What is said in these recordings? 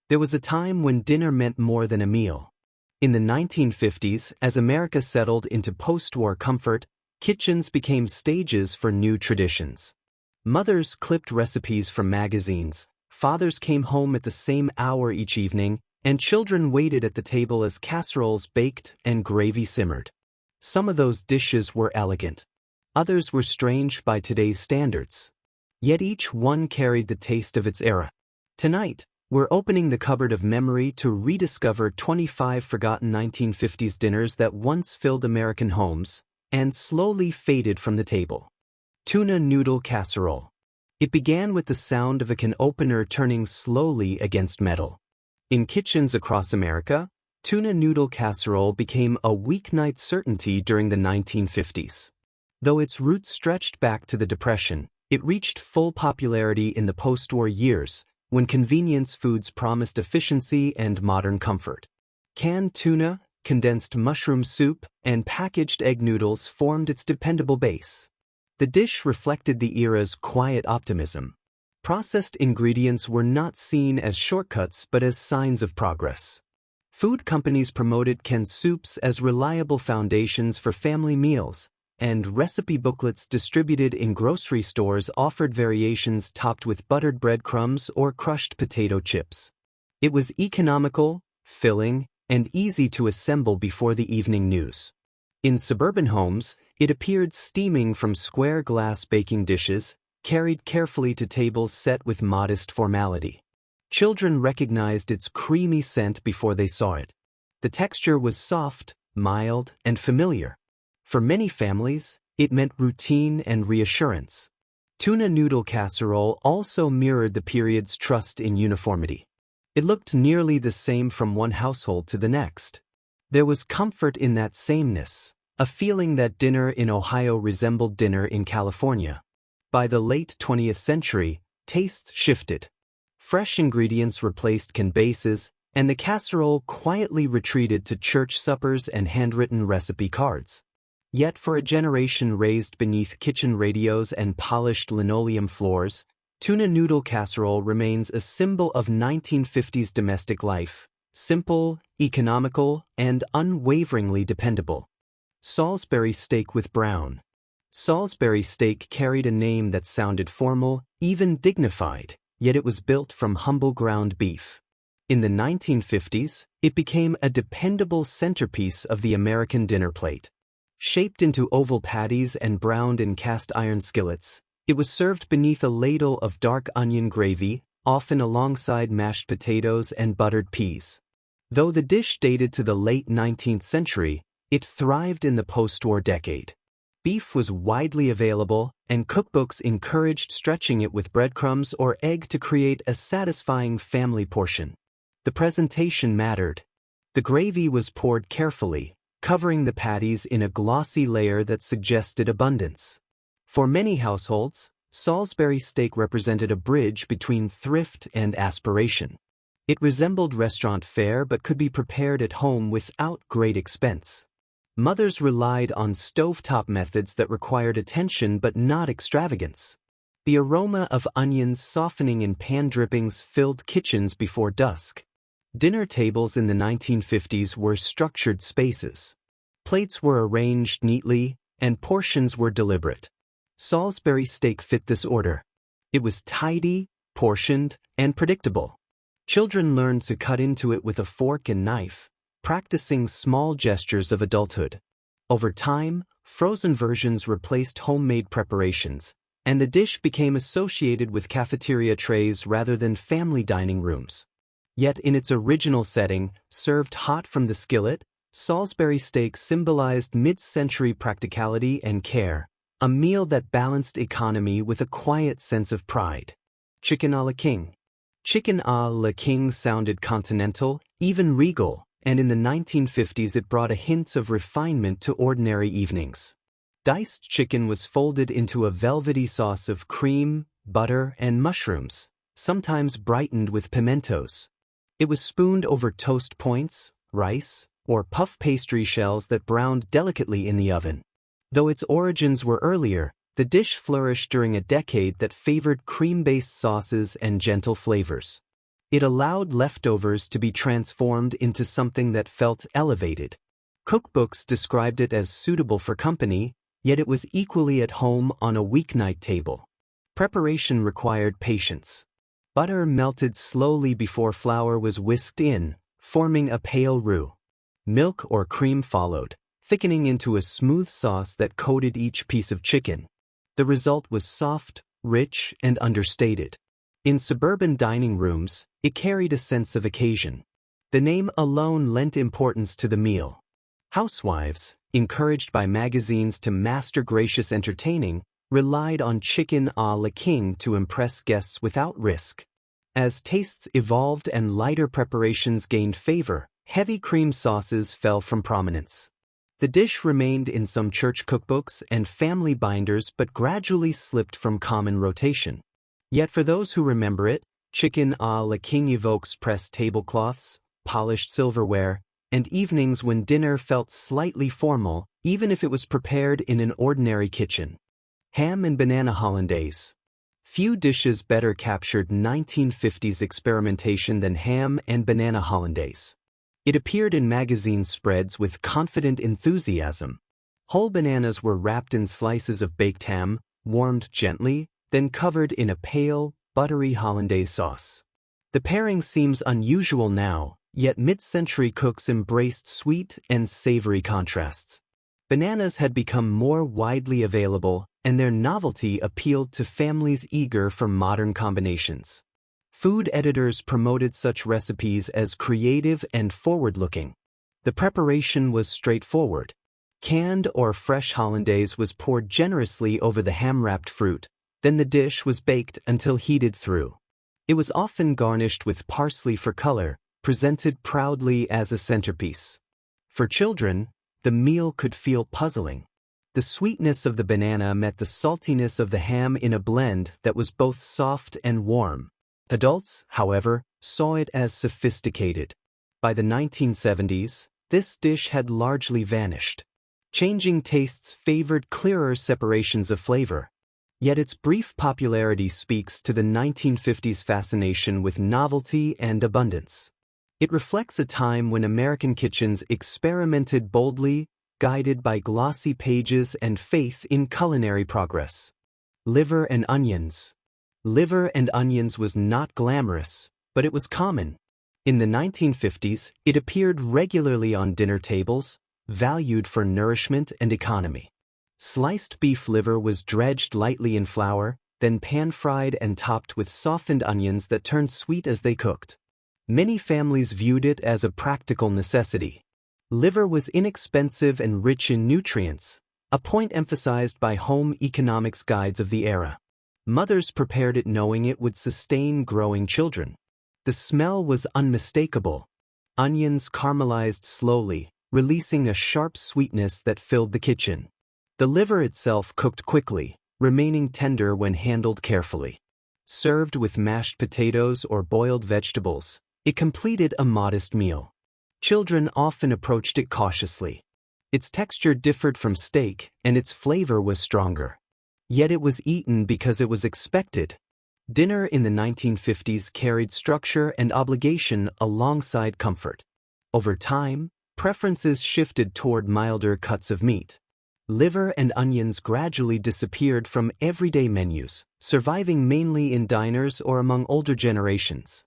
There was a time when dinner meant more than a meal. In the 1950s, as America settled into post-war comfort, kitchens became stages for new traditions. Mothers clipped recipes from magazines, fathers came home at the same hour each evening, and children waited at the table as casseroles baked and gravy simmered. Some of those dishes were elegant. Others were strange by today's standards. Yet each one carried the taste of its era. Tonight, we're opening the cupboard of memory to rediscover 25 forgotten 1950s dinners that once filled American homes and slowly faded from the table. Tuna noodle casserole. It began with the sound of a can opener turning slowly against metal. In kitchens across America, tuna noodle casserole became a weeknight certainty during the 1950s. Though its roots stretched back to the Depression, it reached full popularity in the post-war years, when convenience foods promised efficiency and modern comfort. Canned tuna, condensed mushroom soup, and packaged egg noodles formed its dependable base. The dish reflected the era's quiet optimism. Processed ingredients were not seen as shortcuts but as signs of progress. Food companies promoted canned soups as reliable foundations for family meals, and recipe booklets distributed in grocery stores offered variations topped with buttered breadcrumbs or crushed potato chips. It was economical, filling, and easy to assemble before the evening news. In suburban homes, it appeared steaming from square glass baking dishes, carried carefully to tables set with modest formality. Children recognized its creamy scent before they saw it. The texture was soft, mild, and familiar. For many families, it meant routine and reassurance. Tuna noodle casserole also mirrored the period's trust in uniformity. It looked nearly the same from one household to the next. There was comfort in that sameness, a feeling that dinner in Ohio resembled dinner in California. By the late 20th century, tastes shifted. Fresh ingredients replaced canned bases, and the casserole quietly retreated to church suppers and handwritten recipe cards. Yet for a generation raised beneath kitchen radios and polished linoleum floors, tuna noodle casserole remains a symbol of 1950s domestic life, simple, economical, and unwaveringly dependable. Salisbury steak with brown. Salisbury steak carried a name that sounded formal, even dignified, yet it was built from humble ground beef. In the 1950s, it became a dependable centerpiece of the American dinner plate. Shaped into oval patties and browned in cast-iron skillets, it was served beneath a ladle of dark onion gravy, often alongside mashed potatoes and buttered peas. Though the dish dated to the late 19th century, it thrived in the post-war decade. Beef was widely available, and cookbooks encouraged stretching it with breadcrumbs or egg to create a satisfying family portion. The presentation mattered. The gravy was poured carefully, covering the patties in a glossy layer that suggested abundance. For many households, Salisbury steak represented a bridge between thrift and aspiration. It resembled restaurant fare but could be prepared at home without great expense. Mothers relied on stovetop methods that required attention but not extravagance. The aroma of onions softening in pan drippings filled kitchens before dusk. Dinner tables in the 1950s were structured spaces. Plates were arranged neatly, and portions were deliberate. Salisbury steak fit this order. It was tidy, portioned, and predictable. Children learned to cut into it with a fork and knife, practicing small gestures of adulthood. Over time, frozen versions replaced homemade preparations, and the dish became associated with cafeteria trays rather than family dining rooms. Yet in its original setting, served hot from the skillet, Salisbury steak symbolized mid-century practicality and care, a meal that balanced economy with a quiet sense of pride. Chicken à la king. Chicken à la king sounded continental, even regal, and in the 1950s it brought a hint of refinement to ordinary evenings. Diced chicken was folded into a velvety sauce of cream, butter, and mushrooms, sometimes brightened with pimentos. It was spooned over toast points, rice, or puff pastry shells that browned delicately in the oven. Though its origins were earlier, the dish flourished during a decade that favored cream-based sauces and gentle flavors. It allowed leftovers to be transformed into something that felt elevated. Cookbooks described it as suitable for company, yet it was equally at home on a weeknight table. Preparation required patience. Butter melted slowly before flour was whisked in, forming a pale roux. Milk or cream followed, thickening into a smooth sauce that coated each piece of chicken. The result was soft, rich, and understated. In suburban dining rooms, it carried a sense of occasion. The name alone lent importance to the meal. Housewives, encouraged by magazines to master gracious entertaining, relied on chicken à la king to impress guests without risk. As tastes evolved and lighter preparations gained favor, heavy cream sauces fell from prominence. The dish remained in some church cookbooks and family binders but gradually slipped from common rotation. Yet for those who remember it, chicken à la king evokes pressed tablecloths, polished silverware, and evenings when dinner felt slightly formal, even if it was prepared in an ordinary kitchen. Ham and banana hollandaise. Few dishes better captured 1950s experimentation than ham and banana hollandaise. It appeared in magazine spreads with confident enthusiasm. Whole bananas were wrapped in slices of baked ham, warmed gently, then covered in a pale, buttery hollandaise sauce. The pairing seems unusual now, yet mid-century cooks embraced sweet and savory contrasts. Bananas had become more widely available, and their novelty appealed to families eager for modern combinations. Food editors promoted such recipes as creative and forward-looking. The preparation was straightforward. Canned or fresh hollandaise was poured generously over the ham-wrapped fruit, then the dish was baked until heated through. It was often garnished with parsley for color, presented proudly as a centerpiece. For children, the meal could feel puzzling. The sweetness of the banana met the saltiness of the ham in a blend that was both soft and warm. Adults, however, saw it as sophisticated. By the 1970s, this dish had largely vanished. Changing tastes favored clearer separations of flavor. Yet its brief popularity speaks to the 1950s fascination with novelty and abundance. It reflects a time when American kitchens experimented boldly, guided by glossy pages and faith in culinary progress. Liver and onions. Liver and onions was not glamorous, but it was common. In the 1950s, it appeared regularly on dinner tables, valued for nourishment and economy. Sliced beef liver was dredged lightly in flour, then pan-fried and topped with softened onions that turned sweet as they cooked. Many families viewed it as a practical necessity. Liver was inexpensive and rich in nutrients, a point emphasized by home economics guides of the era. Mothers prepared it knowing it would sustain growing children. The smell was unmistakable. Onions caramelized slowly, releasing a sharp sweetness that filled the kitchen. The liver itself cooked quickly, remaining tender when handled carefully. Served with mashed potatoes or boiled vegetables, it completed a modest meal. Children often approached it cautiously. Its texture differed from steak, and its flavor was stronger. Yet it was eaten because it was expected. Dinner in the 1950s carried structure and obligation alongside comfort. Over time, preferences shifted toward milder cuts of meat. Liver and onions gradually disappeared from everyday menus, surviving mainly in diners or among older generations.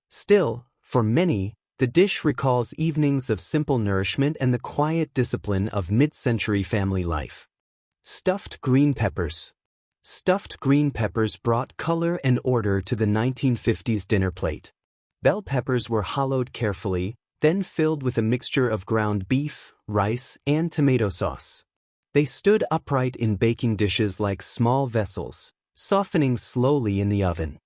Still, for many, the dish recalls evenings of simple nourishment and the quiet discipline of mid-century family life. Stuffed green peppers. Stuffed green peppers brought color and order to the 1950s dinner plate. Bell peppers were hollowed carefully, then filled with a mixture of ground beef, rice, and tomato sauce. They stood upright in baking dishes like small vessels, softening slowly in the oven.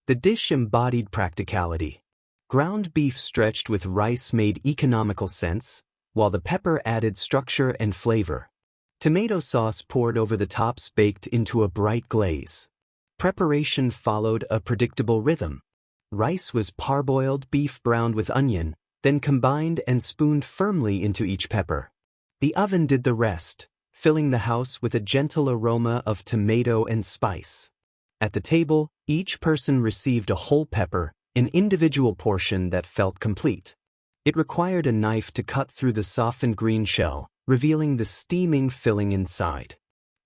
The dish embodied practicality. Ground beef stretched with rice made economical sense, while the pepper added structure and flavor. Tomato sauce poured over the tops baked into a bright glaze. Preparation followed a predictable rhythm. Rice was parboiled, beef browned with onion, then combined and spooned firmly into each pepper. The oven did the rest, filling the house with a gentle aroma of tomato and spice. At the table, each person received a whole pepper, an individual portion that felt complete. It required a knife to cut through the softened green shell, revealing the steaming filling inside.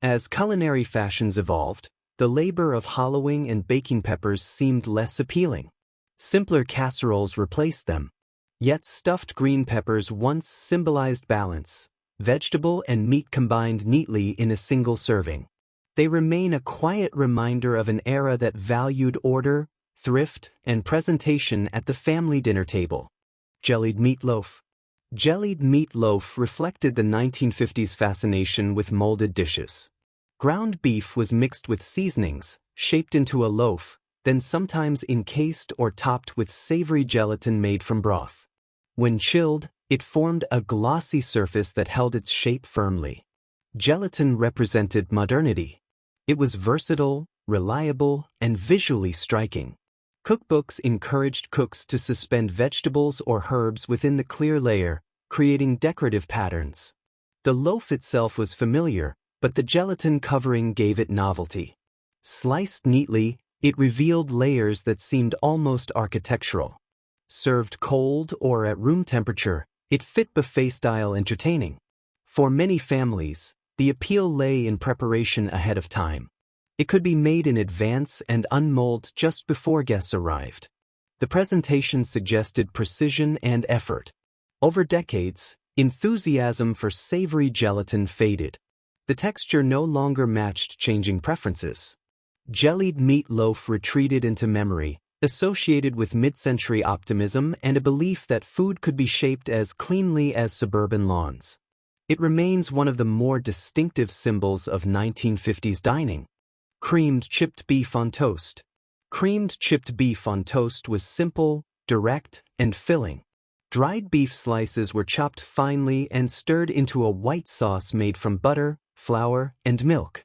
As culinary fashions evolved, the labor of hollowing and baking peppers seemed less appealing. Simpler casseroles replaced them. Yet stuffed green peppers once symbolized balance, vegetable and meat combined neatly in a single serving. They remain a quiet reminder of an era that valued order, thrift, and presentation at the family dinner table. Jellied meatloaf. Jellied meatloaf reflected the 1950s fascination with molded dishes. Ground beef was mixed with seasonings, shaped into a loaf, then sometimes encased or topped with savory gelatin made from broth. When chilled, it formed a glossy surface that held its shape firmly. Gelatin represented modernity. It was versatile, reliable, and visually striking. Cookbooks encouraged cooks to suspend vegetables or herbs within the clear layer, creating decorative patterns. The loaf itself was familiar, but the gelatin covering gave it novelty. Sliced neatly, it revealed layers that seemed almost architectural. Served cold or at room temperature, it fit buffet-style entertaining. For many families, the appeal lay in preparation ahead of time. It could be made in advance and unmold just before guests arrived. The presentation suggested precision and effort. Over decades, enthusiasm for savory gelatin faded. The texture no longer matched changing preferences. Jellied meatloaf retreated into memory, associated with mid-century optimism and a belief that food could be shaped as cleanly as suburban lawns. It remains one of the more distinctive symbols of 1950s dining. Creamed chipped beef on toast. Creamed chipped beef on toast was simple, direct, and filling. Dried beef slices were chopped finely and stirred into a white sauce made from butter, flour, and milk.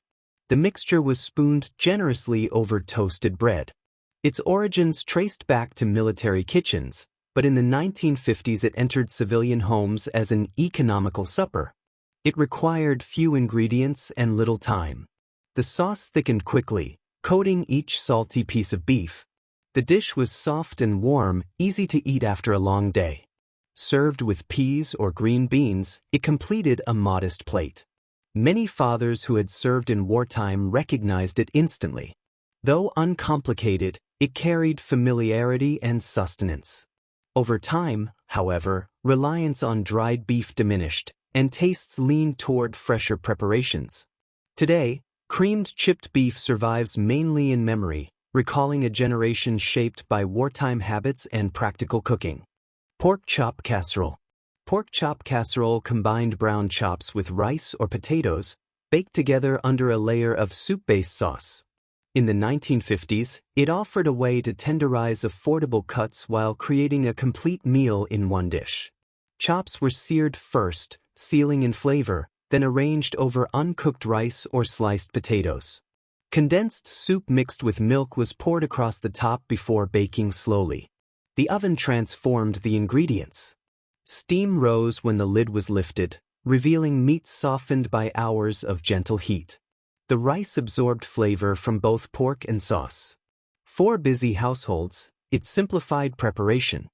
The mixture was spooned generously over toasted bread. Its origins traced back to military kitchens, but in the 1950s it entered civilian homes as an economical supper. It required few ingredients and little time. The sauce thickened quickly, coating each salty piece of beef. The dish was soft and warm, easy to eat after a long day. Served with peas or green beans, it completed a modest plate. Many fathers who had served in wartime recognized it instantly. Though uncomplicated, it carried familiarity and sustenance. Over time, however, reliance on dried beef diminished, and tastes leaned toward fresher preparations. Today, creamed chipped beef survives mainly in memory, recalling a generation shaped by wartime habits and practical cooking. Pork chop casserole. Pork chop casserole combined brown chops with rice or potatoes, baked together under a layer of soup-based sauce. In the 1950s, it offered a way to tenderize affordable cuts while creating a complete meal in one dish. Chops were seared first, sealing in flavor, then arranged over uncooked rice or sliced potatoes. Condensed soup mixed with milk was poured across the top before baking slowly. The oven transformed the ingredients. Steam rose when the lid was lifted, revealing meat softened by hours of gentle heat. The rice absorbed flavor from both pork and sauce. For busy households, it simplified preparation.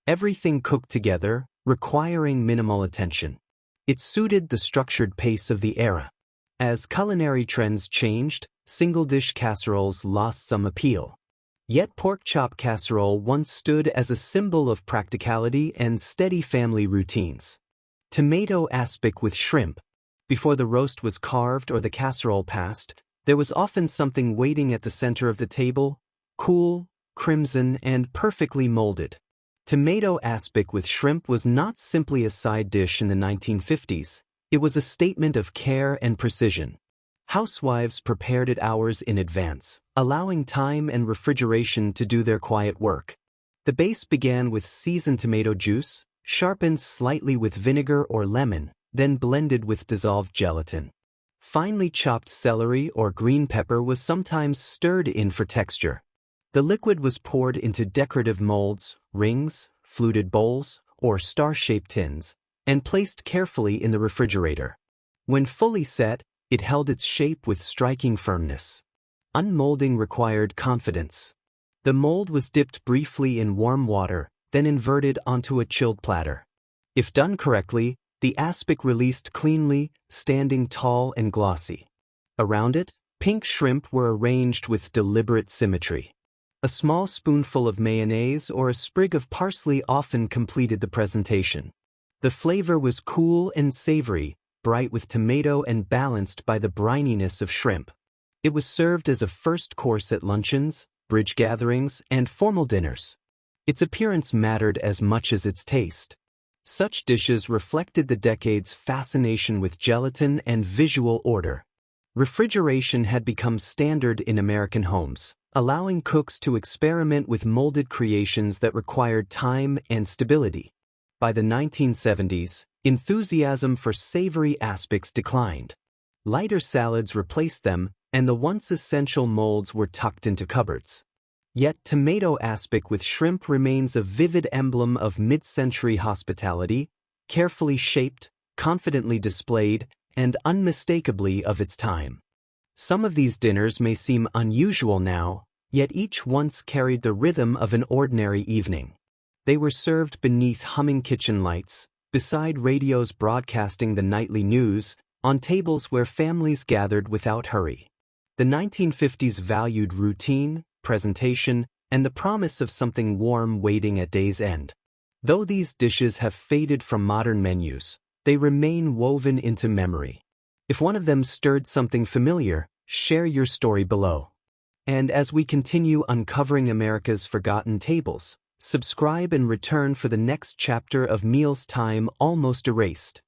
Everything cooked together, requiring minimal attention. It suited the structured pace of the era. As culinary trends changed, single-dish casseroles lost some appeal. Yet pork chop casserole once stood as a symbol of practicality and steady family routines. Tomato aspic with shrimp. Before the roast was carved or the casserole passed, there was often something waiting at the center of the table, cool, crimson, and perfectly molded. Tomato aspic with shrimp was not simply a side dish in the 1950s, it was a statement of care and precision. Housewives prepared it hours in advance, allowing time and refrigeration to do their quiet work. The base began with seasoned tomato juice, sharpened slightly with vinegar or lemon, then blended with dissolved gelatin. Finely chopped celery or green pepper was sometimes stirred in for texture. The liquid was poured into decorative molds, rings, fluted bowls, or star-shaped tins, and placed carefully in the refrigerator. When fully set, it held its shape with striking firmness. Unmolding required confidence. The mold was dipped briefly in warm water, then inverted onto a chilled platter. If done correctly, the aspic released cleanly, standing tall and glossy. Around it, pink shrimp were arranged with deliberate symmetry. A small spoonful of mayonnaise or a sprig of parsley often completed the presentation. The flavor was cool and savory, bright with tomato and balanced by the brininess of shrimp. It was served as a first course at luncheons, bridge gatherings, and formal dinners. Its appearance mattered as much as its taste. Such dishes reflected the decade's fascination with gelatin and visual order. Refrigeration had become standard in American homes, allowing cooks to experiment with molded creations that required time and stability. By the 1970s, enthusiasm for savory aspics declined. Lighter salads replaced them, and the once essential molds were tucked into cupboards. Yet tomato aspic with shrimp remains a vivid emblem of mid-century hospitality, carefully shaped, confidently displayed, and unmistakably of its time. Some of these dinners may seem unusual now, yet each once carried the rhythm of an ordinary evening. They were served beneath humming kitchen lights, beside radios broadcasting the nightly news, on tables where families gathered without hurry. The 1950s valued routine, presentation, and the promise of something warm waiting at day's end. Though these dishes have faded from modern menus, they remain woven into memory. If one of them stirred something familiar, share your story below. And as we continue uncovering America's forgotten tables, subscribe and return for the next chapter of Meals Time Almost Erased.